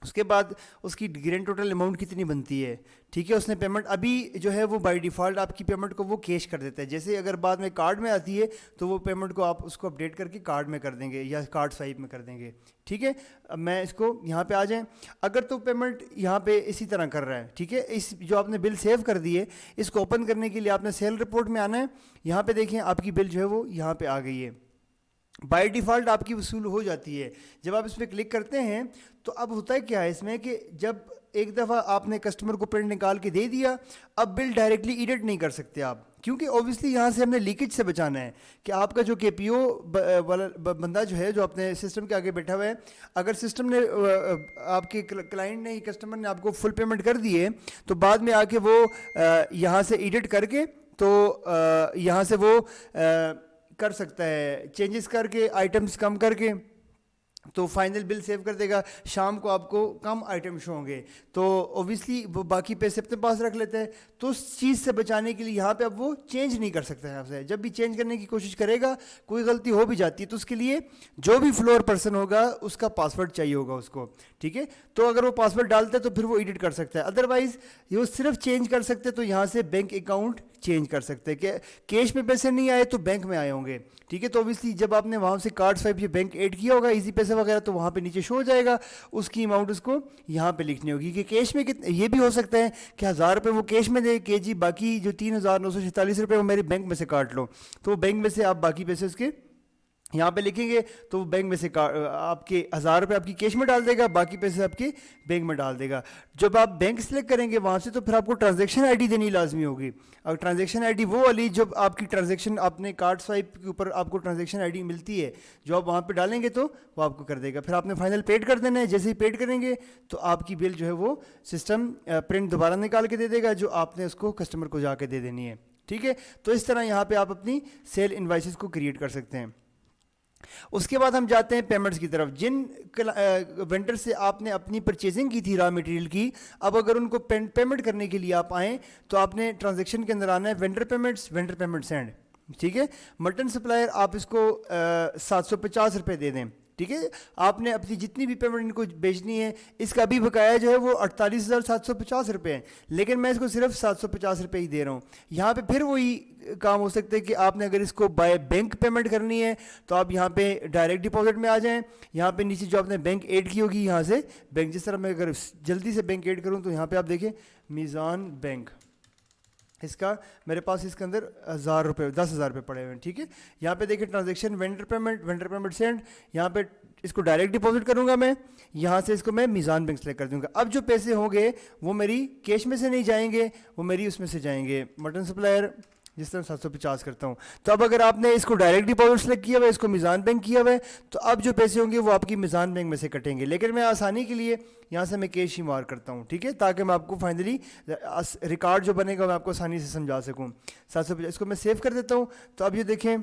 اس کے بعد اس کی گرینڈ ٹوٹل اماؤنٹ کتنی بنتی ہے, ٹھیک ہے. اس نے پیمنٹ ابھی جو ہے وہ بائی ڈیفالٹ آپ کی پیمنٹ کو وہ کیش کر دیتا ہے, جیسے اگر بعد میں کارڈ میں آتی ہے تو وہ پیمنٹ کو آپ اس کو اپڈیٹ کر کے کارڈ میں کر دیں گے یا کارڈ سوائپ میں کر دیں گے, ٹھیک ہے. اب میں اس کو یہاں پہ آ جائیں, اگر تو پیمنٹ یہاں پہ اسی طرح کر رہا ہے, ٹھیک ہے. اس جو آپ نے بل سیو کر دی ہے اس کو اوپن کرنے کے لیے آپ نے سیل رپورٹ میں آنا ہے. یہاں پہ دیکھیں آپ کی بل جو ہے وہ یہاں پہ آ گئی ہے, بائی ڈیفالٹ آپ کی وصول ہو جاتی ہے. جب آپ اس پہ کلک کرتے ہیں تو اب ہوتا ہے کیا ہے اس میں کہ جب ایک دفعہ آپ نے کسٹمر کو پرنٹ نکال کے دے دیا, اب بل ڈائریکٹلی ایڈٹ نہیں کر سکتے آپ, کیونکہ اوبیسلی یہاں سے ہم نے لیکیج سے بچانا ہے کہ آپ کا جو کے پی او والا بندہ جو ہے جو اپنے سسٹم کے آگے بیٹھا ہوا ہے, اگر سسٹم نے آپ کے کلائنٹ نے کسٹمر نے آپ کو فل پیمنٹ کر دی ہے تو بعد میں آ کے وہ یہاں سے ایڈٹ کر کے تو یہاں سے وہ کر سکتا ہے چینجز کر کے, آئٹمس کم کر کے تو فائنل بل سیو کر دے گا, شام کو آپ کو کم آئٹم شو ہوں گے, تو اوبیسلی وہ باقی پیسے اپنے پاس رکھ لیتے ہیں. تو اس چیز سے بچانے کے لیے یہاں پہ اب وہ چینج نہیں کر سکتا ہے آپ سے. جب بھی چینج کرنے کی کوشش کرے گا کوئی غلطی ہو بھی جاتی ہے تو اس کے لیے جو بھی فلور پرسن ہوگا اس کا پاسورڈ چاہیے ہوگا اس کو, ٹھیک ہے. تو اگر وہ پاسورڈ ڈالتا ہے تو پھر وہ ایڈٹ کر سکتا ہے, ادروائز یہ صرف چینج کر سکتے تو یہاں سے بینک اکاؤنٹ چینج کر سکتے کہ کیش میں پیسے نہیں آئے تو بینک میں آئے ہوں گے, ٹھیک ہے. تو اوبیسلی جب آپ نے وہاں سے کارڈ سوائپ یا بینک ایڈ کیا ہوگا ایزی پیسے وغیرہ, تو وہاں پہ نیچے شو ہو جائے گا, اس کی اماؤنٹ اس کو یہاں پہ لکھنی ہوگی کہ کیش میں کتنے. یہ بھی ہو سکتا ہے کہ 1000 روپے وہ کیش میں دے کہ جی باقی جو 3946 روپے وہ میرے بینک میں سے کاٹ لو, تو وہ بینک میں سے آپ باقی پیسے اس کے یہاں پہ لکھیں گے تو وہ بینک میں سے آپ کے 1000 روپے آپ کی کیش میں ڈال دے گا, باقی پیسے آپ کے بینک میں ڈال دے گا. جب آپ بینک سلیکٹ کریں گے وہاں سے تو پھر آپ کو ٹرانزیکشن آئی ڈی دینی لازمی ہوگی. اور ٹرانزیکشن آئی ڈی وہ والی جب آپ کی ٹرانزیکشن اپنے کارڈ سوائپ کے اوپر آپ کو ٹرانزیکشن آئی ڈی ملتی ہے جو آپ وہاں پہ ڈالیں گے تو وہ آپ کو کر دے گا. پھر آپ نے فائنل پیڈ کر دینا ہے, جیسے ہی پیڈ کریں گے تو آپ کی بل جو ہے وہ سسٹم پرنٹ دوبارہ نکال کے دے دے گا جو آپ نے اس کو کسٹمر کو جا کے دے دینی ہے, ٹھیک ہے. تو اس طرح یہاں پہ آپ اپنی سیل انوائسز کو کریٹ کر سکتے ہیں. اس کے بعد ہم جاتے ہیں پیمنٹس کی طرف. جن وینڈر سے آپ نے اپنی پرچیزنگ کی تھی را مٹیریل کی, اب اگر ان کو پیمنٹ کرنے کے لیے آپ آئیں تو آپ نے ٹرانزیکشن کے اندر آنا ہے وینڈر پیمنٹ سینڈ, ٹھیک ہے. مٹن سپلائر آپ اس کو 750 روپے دے دیں, ٹھیک ہے. آپ نے اپنی جتنی بھی پیمنٹ ان کو بیچنی ہے اس کا ابھی بقایا جو ہے وہ 48,750 روپے ہے, لیکن میں اس کو صرف 750 روپے ہی دے رہا ہوں. یہاں پہ پھر وہی کام ہو سکتا ہے کہ آپ نے اگر اس کو بائی بینک پیمنٹ کرنی ہے تو آپ یہاں پہ ڈائریکٹ ڈپازٹ میں آ جائیں. یہاں پہ نیچے جو آپ نے بینک ایڈ کی ہوگی یہاں سے بینک, جس طرح میں اگر جلدی سے بینک ایڈ کروں تو یہاں پہ آپ دیکھیں میزان بینک, اس کا میرے پاس اس کے اندر 1000 روپے 10,000 روپے پڑے ہوئے ہیں, ٹھیک ہے. یہاں پہ دیکھیں ٹرانزیکشن وینڈر پیمنٹ سینڈ, یہاں پہ اس کو ڈائریکٹ ڈپازٹ کروں گا میں, یہاں سے اس کو میں میزان بینک سلیکٹ کر دوں گا. اب جو پیسے ہوں گے وہ میری کیش میں سے نہیں جائیں گے, وہ میری اس میں سے جائیں گے مٹن سپلائر جس طرح 750 کرتا ہوں. تو اب اگر آپ نے اس کو ڈائریکٹ ڈپازٹ سلیکٹ کیا ہوا ہے, اس کو میزان بینک کیا ہوا ہے, تو اب جو پیسے ہوں گے وہ آپ کی میزان بینک میں سے کٹیں گے. لیکن میں آسانی کے لیے یہاں سے میں کیش ہی مار کرتا ہوں, ٹھیک ہے, تاکہ میں آپ کو فائنلی ریکارڈ جو بنے گا میں آپ کو آسانی سے سمجھا سکوں. 750 اس کو میں سیو کر دیتا ہوں. تو اب یہ دیکھیں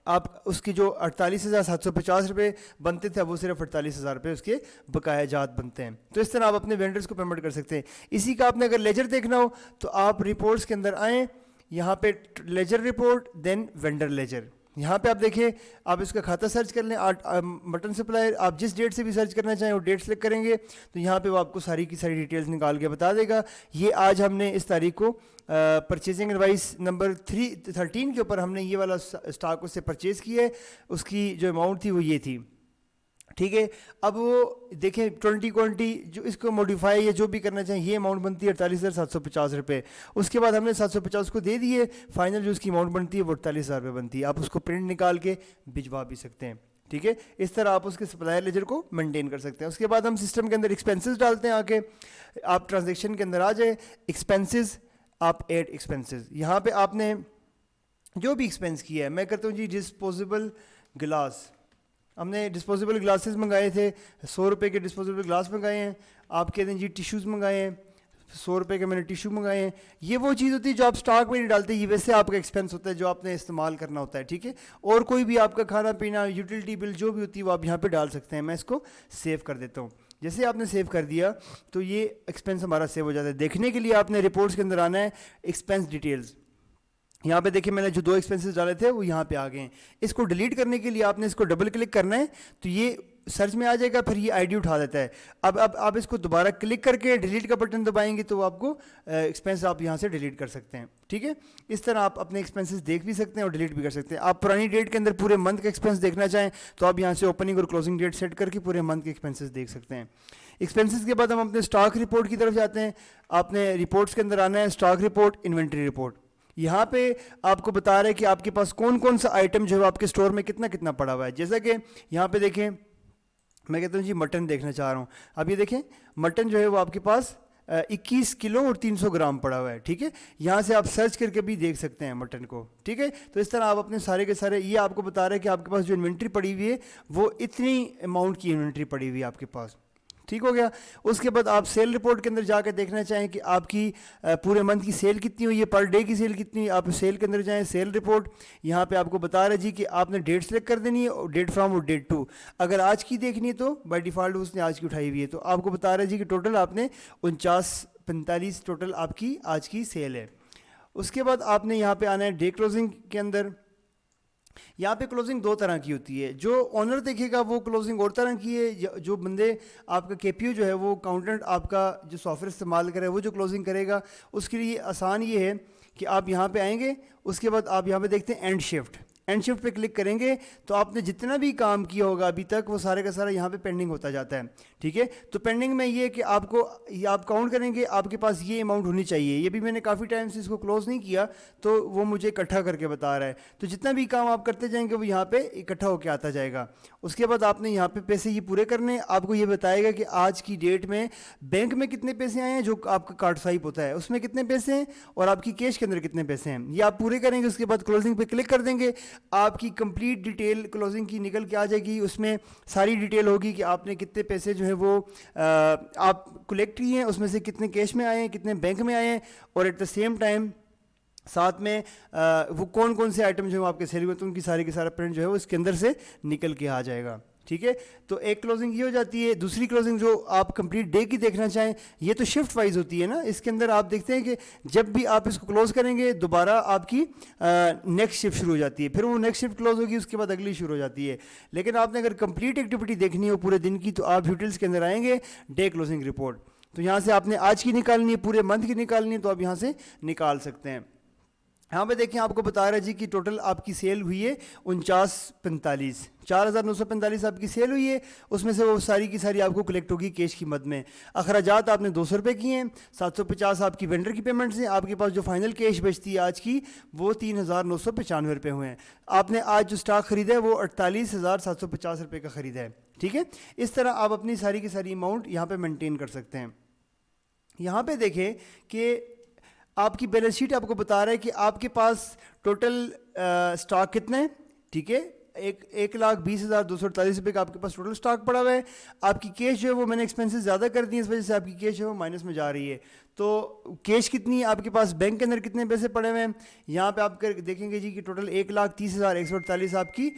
آپ اس کی جو 48,750 روپے بنتے تھے وہ صرف 48,000 روپے اس کے بقایا جات بنتے ہیں. تو اس طرح آپ اپنے وینڈرز کو پیمنٹ کر سکتے ہیں. اسی کا آپ نے اگر لیجر دیکھنا ہو تو آپ رپورٹس کے اندر آئیں, یہاں پہ لیجر رپورٹ دین وینڈر لیجر, یہاں پہ آپ دیکھیں آپ اس کا کھاتا سرچ کر لیں. مٹن سپلائر آپ جس ڈیٹ سے بھی سرچ کرنا چاہیں وہ ڈیٹ سلیکٹ کریں گے تو یہاں پہ وہ آپ کو ساری کی ساری ڈیٹیلز نکال کے بتا دے گا. یہ آج ہم نے اس تاریخ کو پرچیزنگ ایڈوائس نمبر 13 کے اوپر ہم نے یہ والا اسٹاک اس سے پرچیز کیا ہے, اس کی جو اماؤنٹ تھی وہ یہ تھی, ٹھیک ہے. اب وہ دیکھیں 20 جو اس کو موڈیفائی یا جو بھی کرنا چاہیں یہ اماؤنٹ بنتی ہے 48,750 روپے. اس کے بعد ہم نے 750 کو دے دیے, فائنل جو اس کی اماؤنٹ بنتی ہے وہ 48,000 روپے بنتی ہے. آپ اس کو پرنٹ نکال کے بھجوا بھی سکتے ہیں, ٹھیک ہے. اس طرح آپ اس کے سپلائر لیجر کو مینٹین کر سکتے ہیں. اس کے بعد ہم سسٹم کے اندر ایکسپینسز ڈالتے ہیں. آ کے آپ ٹرانزیکشن کے اندر آ جائیں, ایکسپینسز, آپ ایڈ ایکسپینسز, یہاں پہ آپ نے جو بھی ایکسپینس کیا ہے, میں کرتا ہوں جی ڈسپوزیبل گلاس, ہم نے ڈسپوزیبل گلاسز منگائے تھے 100 روپے کے ڈسپوزیبل گلاس منگائے ہیں. آپ کہتے ہیں جی ٹیشوز منگائے ہیں 100 روپے کے, میں نے ٹیشو منگائے ہیں. یہ وہ چیز ہوتی ہے جو آپ اسٹاک میں نہیں ڈالتے, یہ ویسے آپ کا ایکسپینس ہوتا ہے جو آپ نے استعمال کرنا ہوتا ہے, ٹھیک ہے. اور کوئی بھی آپ کا کھانا پینا یوٹیلیٹی بل جو بھی ہوتی ہے وہ آپ یہاں پہ ڈال سکتے ہیں. میں اس کو سیو کر دیتا ہوں. جیسے آپ نے سیو کر دیا تو یہ ایکسپینس ہمارا سیو ہو جاتا ہے. دیکھنے کے لیے آپ نے رپورٹس کے اندر آنا ہے ایکسپینس ڈیٹیلز. یہاں پہ دیکھیں میں نے جو 2 ایکسپینسز ڈالے تھے وہ یہاں پہ آ گئے ہیں. اس کو ڈیلیٹ کرنے کے لیے آپ نے اس کو ڈبل کلک کرنا ہے تو یہ سرچ میں آ جائے گا, پھر یہ آئی ڈی اٹھا دیتا ہے. اب آپ اس کو دوبارہ کلک کر کے ڈیلیٹ کا بٹن دبائیں گے تو آپ کو ایکسپینس آپ یہاں سے ڈیلیٹ کر سکتے ہیں, ٹھیک ہے. اس طرح آپ اپنے ایکسپینسز دیکھ بھی سکتے ہیں اور ڈیلیٹ بھی کر سکتے ہیں. آپ پرانی ڈیٹ کے اندر پورے منتھ کا ایکسپینس دیکھنا چاہیں تو آپ یہاں سے اوپننگ اور کلوزنگ ڈیٹ سیٹ کر کے پورے منتھ کے ایکسپینسز دیکھ سکتے ہیں. ایکسپینسز کے بعد ہم اپنے اسٹاک رپورٹ کی طرف جاتے ہیں. آپ نے رپورٹس کے اندر آنا ہے اسٹاک رپورٹ, انوینٹری رپورٹ. یہاں پہ آپ کو بتا رہے ہیں کہ آپ کے پاس کون کون سا آئٹم جو ہے آپ کے اسٹور میں کتنا کتنا پڑا ہوا ہے. جیسا کہ یہاں پہ دیکھیں میں کہتا ہوں جی مٹن دیکھنا چاہ رہا ہوں. اب یہ دیکھیں مٹن جو ہے وہ آپ کے پاس 21 کلو اور 300 گرام پڑا ہوا ہے, ٹھیک ہے. یہاں سے آپ سرچ کر کے بھی دیکھ سکتے ہیں مٹن کو, ٹھیک ہے. تو اس طرح آپ اپنے سارے کے سارے, یہ آپ کو بتا رہے ہیں کہ آپ کے پاس جو انوینٹری پڑی ہوئی ہے وہ اتنی اماؤنٹ کی انوینٹری پڑی ہوئی ہے آپ کے پاس, ٹھیک ہو گیا. اس کے بعد آپ سیل رپورٹ کے اندر جا کے دیکھنا چاہیں کہ آپ کی پورے منتھ کی سیل کتنی ہوئی ہے, پر ڈے کی سیل کتنی ہے, آپ سیل کے اندر جائیں, سیل رپورٹ, یہاں پہ آپ کو بتا رہا جی کہ آپ نے ڈیٹ سلیکٹ کر دینی ہے, ڈیٹ فرام اور ڈیٹ ٹو. اگر آج کی دیکھنی ہے تو بائی ڈیفالٹ اس نے آج کی اٹھائی ہوئی ہے, تو آپ کو بتا رہا جی کہ ٹوٹل آپ نے 49-45 ٹوٹل آپ کی آج کی سیل ہے. اس کے بعد آپ نے یہاں پہ آنا ہے ڈے کلوزنگ کے اندر. یہاں پہ کلوزنگ دو طرح کی ہوتی ہے, جو اونر دیکھے گا وہ کلوزنگ اور طرح کی ہے, جو بندے آپ کا کے پی یو جو ہے وہ اکاؤنٹنٹ آپ کا جو سافٹ ویئر استعمال کرے وہ جو کلوزنگ کرے گا, اس کے لیے آسان یہ ہے کہ آپ یہاں پہ آئیں گے, اس کے بعد آپ یہاں پہ دیکھتے ہیں اینڈ شفٹ. اینڈ شفٹ پہ کلک کریں گے تو آپ نے جتنا بھی کام کیا ہوگا ابھی تک وہ سارے کا سارا یہاں پہ پینڈنگ ہوتا جاتا ہے. ٹھیک ہے, تو پینڈنگ میں یہ کہ آپ کو آپ کاؤنٹ کریں گے, آپ کے پاس یہ اماؤنٹ ہونی چاہیے. یہ بھی میں نے کافی ٹائم سے اس کو کلوز نہیں کیا تو وہ مجھے اکٹھا کر کے بتا رہا ہے. تو جتنا بھی کام آپ کرتے جائیں گے وہ یہاں پہ اکٹھا ہو کے آتا جائے گا. اس کے بعد آپ نے یہاں پہ پیسے یہ پورے کرنے, آپ کو یہ بتائے گا کہ آج کی ڈیٹ میں بینک میں کتنے پیسے آئے ہیں, جو آپ کا کارڈ سوائپ ہوتا ہے اس میں کتنے پیسے ہیں, اور آپ کی کیش کے اندر کتنے پیسے ہیں, یہ آپ پورے کریں گے. اس کے بعد کلوزنگ پہ کلک کر دیں گے, آپ کی کمپلیٹ ڈیٹیل کلوزنگ کی نکل کے آ جائے گی. اس میں ساری ڈیٹیل ہوگی کہ آپ نے کتنے پیسے جو ہے وہ آپ کلیکٹ کیے ہیں, اس میں سے کتنے کیش میں آئے ہیں, کتنے بینک میں آئے ہیں, اور ایٹ دا سیم ٹائم ساتھ میں وہ کون کون سے آئٹم جو ہیں آپ کے سیل ہوئے تو ان کی ساری کی سارا پرنٹ جو ہے وہ اس کے اندر سے نکل کے آ جائے گا. ٹھیک ہے, تو ایک کلوزنگ یہ ہو جاتی ہے. دوسری کلوزنگ جو آپ کمپلیٹ ڈے کی دیکھنا چاہیں, یہ تو شفٹ وائز ہوتی ہے نا. اس کے اندر آپ دیکھتے ہیں کہ جب بھی آپ اس کو کلوز کریں گے دوبارہ آپ کی نیکسٹ شفٹ شروع ہو جاتی ہے, پھر وہ نیکسٹ شفٹ کلوز ہوگی, اس کے بعد اگلی شروع ہو جاتی ہے. لیکن آپ نے اگر کمپلیٹ ایکٹیویٹی دیکھنی ہو پورے دن کی تو آپ ڈیٹیلس کے اندر آئیں گے, ڈے کلوزنگ رپورٹ. تو یہاں سے آپ نے آج کی نکالنی ہے, پورے منتھ کی نکالنی ہے, تو آپ یہاں سے نکال سکتے ہیں. یہاں پہ دیکھیں آپ کو بتا رہا ہے جی کہ ٹوٹل آپ کی سیل ہوئی ہے 4945, 4945 آپ کی سیل ہوئی ہے. اس میں سے وہ ساری کی ساری آپ کو کلیکٹ ہوگی کیش کی مد میں. اخراجات آپ نے 200 روپے کیے ہیں, 750 آپ کی وینڈر کی پیمنٹس ہیں. آپ کے پاس جو فائنل کیش بچتی ہے آج کی وہ 3995 روپے ہوئے ہیں. آپ نے آج جو سٹاک خریدا ہے وہ 48,750 روپے کا خریدا ہے. ٹھیک ہے, اس طرح آپ اپنی ساری کی ساری اماؤنٹ یہاں پہ مینٹین کر سکتے ہیں. یہاں پہ دیکھیں کہ آپ کی بیلنس شیٹ آپ کو بتا رہا ہے کہ آپ کے پاس ٹوٹل سٹاک کتنا ہے. ٹھیک ہے, 1,20,248 روپے کا آپ کے پاس ٹوٹل سٹاک پڑا ہوا ہے. آپ کی کیش جو ہے وہ میں نے ایکسپینسز زیادہ کر دی ہیں, اس وجہ سے آپ کی کیش جو ہے وہ مائنس میں جا رہی ہے. تو کیش کتنی ہے آپ کے پاس, بینک کے اندر کتنے پیسے پڑے ہوئے ہیں, یہاں پہ آپ دیکھیں گے جی کہ ٹوٹل 1,30,148 آپ کی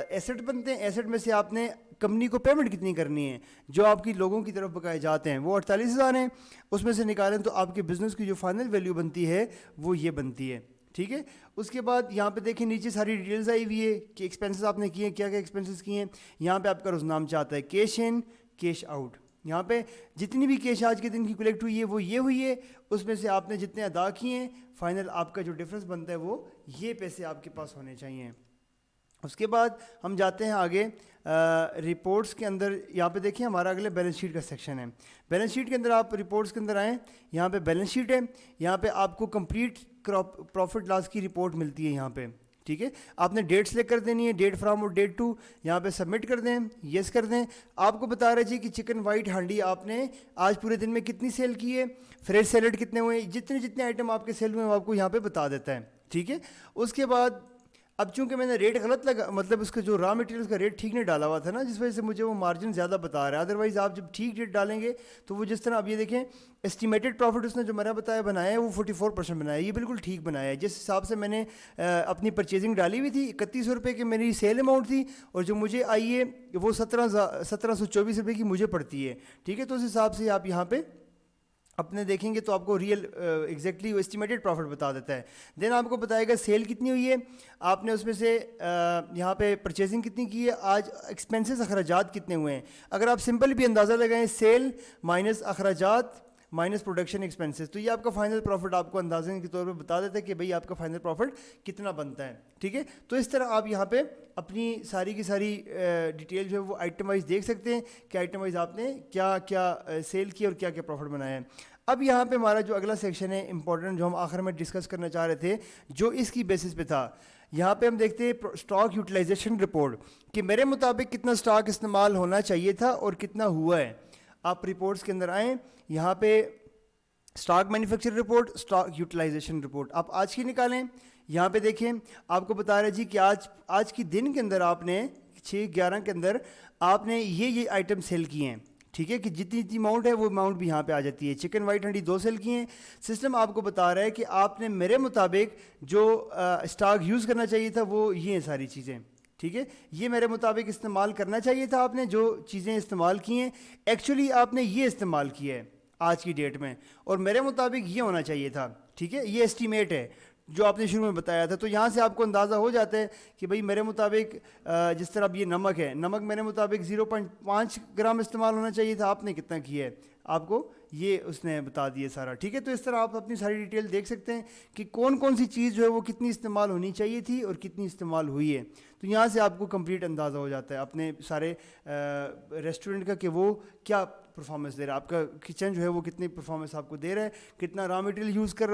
ایسٹ بنتے ہیں. ایسٹ میں سے آپ نے کمپنی کو پیمنٹ کتنی کرنی ہے, جو آپ کی لوگوں کی طرف بقائے جاتے ہیں وہ 48,000 ہیں. اس میں سے نکالیں تو آپ کے بزنس کی جو فائنل ویلیو بنتی ہے وہ یہ بنتی ہے. ٹھیک ہے, اس کے بعد یہاں پہ دیکھیں نیچے ساری ڈیٹیلز آئی ہوئی ہے کہ ایکسپینسز آپ نے کیے ہیں, کیا کیا ایکسپینسز کیے ہیں. یہاں پہ آپ کا روزنامہ چاہتا ہے کیش ان کیش آؤٹ. یہاں پہ جتنی بھی کیش آج کے دن کی کلیکٹ ہوئی ہے وہ یہ ہوئی ہے, اس میں سے آپ نے جتنے ادا کیے ہیں فائنل آپ کا جو ڈفرینس بنتا ہے وہ یہ پیسے آپ کے پاس ہونے چاہیے. اس کے بعد ہم جاتے ہیں آگے رپورٹس کے اندر. یہاں پہ دیکھیں ہمارا اگلے بیلنس شیٹ کا سیکشن ہے. بیلنس شیٹ کے اندر آپ رپورٹس کے اندر آئیں, یہاں پہ بیلنس شیٹ ہے, یہاں پہ آپ کو کمپلیٹ پروفٹ لاس کی رپورٹ ملتی ہے یہاں پہ. ٹھیک ہے, آپ نے ڈیٹ سلیکٹ کر دینی ہے, ڈیٹ فرام اور ڈیٹ ٹو, یہاں پہ سبمٹ کر دیں, یس کر دیں. آپ کو بتا رہے جی کہ چکن وائٹ ہانڈی آپ نے آج پورے دن میں کتنی سیل کی ہے, فریش سیلڈ کتنے ہوئے, جتنے آئٹم آپ کے سیل ہوئے ہیں وہ آپ کو یہاں پہ بتا دیتا ہے. ٹھیک ہے, اس کے بعد اب چونکہ میں نے ریٹ غلط لگا, مطلب اس کا جو را مٹیریلس کا ریٹ ٹھیک نہیں ڈالا ہوا تھا نا, جس وجہ سے مجھے وہ مارجن زیادہ بتا رہا ہے. ادروائز آپ جب ٹھیک ریٹ ڈالیں گے تو وہ جس طرح اب یہ دیکھیں اسٹیمیٹڈ پروفٹ اس نے جو میرا بنایا ہے وہ 44% بنایا ہے, یہ بالکل ٹھیک بنایا ہے. جس حساب سے میں نے اپنی پرچیزنگ ڈالی ہوئی تھی 3100 روپے کی میری سیل اماؤنٹ تھی, اور جو مجھے آئی ہے وہ 1724 روپے کی مجھے پڑتی ہے. ٹھیک ہے, تو اس حساب سے آپ یہاں پہ اپنے دیکھیں گے تو آپ کو ریئل ایگزیکٹلی وہ اسٹیمیٹڈ پروفٹ بتا دیتا ہے. دین آپ کو بتائے گا سیل کتنی ہوئی ہے, آپ نے اس میں سے یہاں پہ پرچیزنگ کتنی کی ہے, آج ایکسپینسز اخراجات کتنے ہوئے ہیں. اگر آپ سمپل بھی اندازہ لگائیں سیل مائنس اخراجات مائنس پروڈکشن ایکسپینسز, تو یہ آپ کا فائنل پروفٹ آپ کو اندازے کے طور پہ بتا دیتا ہے کہ بھئی آپ کا فائنل پروفٹ کتنا بنتا ہے. ٹھیک ہے, تو اس طرح آپ یہاں پہ اپنی ساری کی ساری ڈیٹیل جو ہے وہ آئٹم وائز دیکھ سکتے ہیں کہ آئٹم وائز آپ نے کیا کیا سیل کی اور کیا کیا پروفٹ بنایا ہے. اب یہاں پہ ہمارا جو اگلا سیکشن ہے امپورٹنٹ, جو ہم آخر میں ڈسکس کرنا چاہ رہے تھے, جو اس کی بیسس پہ تھا. یہاں پہ ہم دیکھتے ہیں اسٹاک یوٹیلائزیشن رپورٹ کہ میرے مطابق کتنا اسٹاک استعمال ہونا چاہیے تھا اور کتنا ہوا ہے. آپ رپورٹس کے اندر آئیں, یہاں پہ stock manufacture report, stock utilisation report آپ آج کی نکالیں. یہاں پہ دیکھیں آپ کو بتا رہے جی کہ آج کی دن کے اندر آپ نے 6/11 کے اندر آپ نے یہ آئٹم سیل کیے ہیں. ٹھیک ہے، کہ جتنی جتنی اماؤنٹ ہے وہ اماؤنٹ بھی یہاں پہ آ جاتی ہے. چکن وائٹ ہنڈی 2 سیل کی ہیں. سسٹم آپ کو بتا رہا ہے کہ آپ نے میرے مطابق جو اسٹاک یوز کرنا چاہیے تھا وہ یہ ہیں ساری چیزیں. ٹھیک ہے، یہ میرے مطابق استعمال کرنا چاہیے تھا آپ نے. جو چیزیں استعمال کی ہیں ایکچولی آپ نے یہ استعمال کیا ہے آج کی ڈیٹ میں، اور میرے مطابق یہ ہونا چاہیے تھا. ٹھیک ہے، یہ ایسٹیمیٹ ہے جو آپ نے شروع میں بتایا تھا. تو یہاں سے آپ کو اندازہ ہو جاتا ہے کہ بھئی میرے مطابق جس طرح اب یہ نمک ہے، نمک میرے مطابق 0.5 گرام استعمال ہونا چاہیے تھا. آپ نے کتنا کیا ہے آپ کو یہ اس نے بتا دیا سارا. ٹھیک ہے، تو اس طرح آپ اپنی ساری ڈیٹیل دیکھ سکتے ہیں کہ کون کون سی چیز جو ہے وہ کتنی استعمال ہونی چاہیے تھی اور کتنی استعمال ہوئی ہے. تو یہاں سے آپ کو کمپلیٹ اندازہ ہو جاتا ہے اپنے سارے ریسٹورنٹ کا کہ وہ کیا پرفارمنس دے رہا ہے، آپ کا کچن جو ہے وہ کتنی پرفارمنس آپ کو دے رہا ہے، کتنا را مٹیریل یوز کر رہا ہے.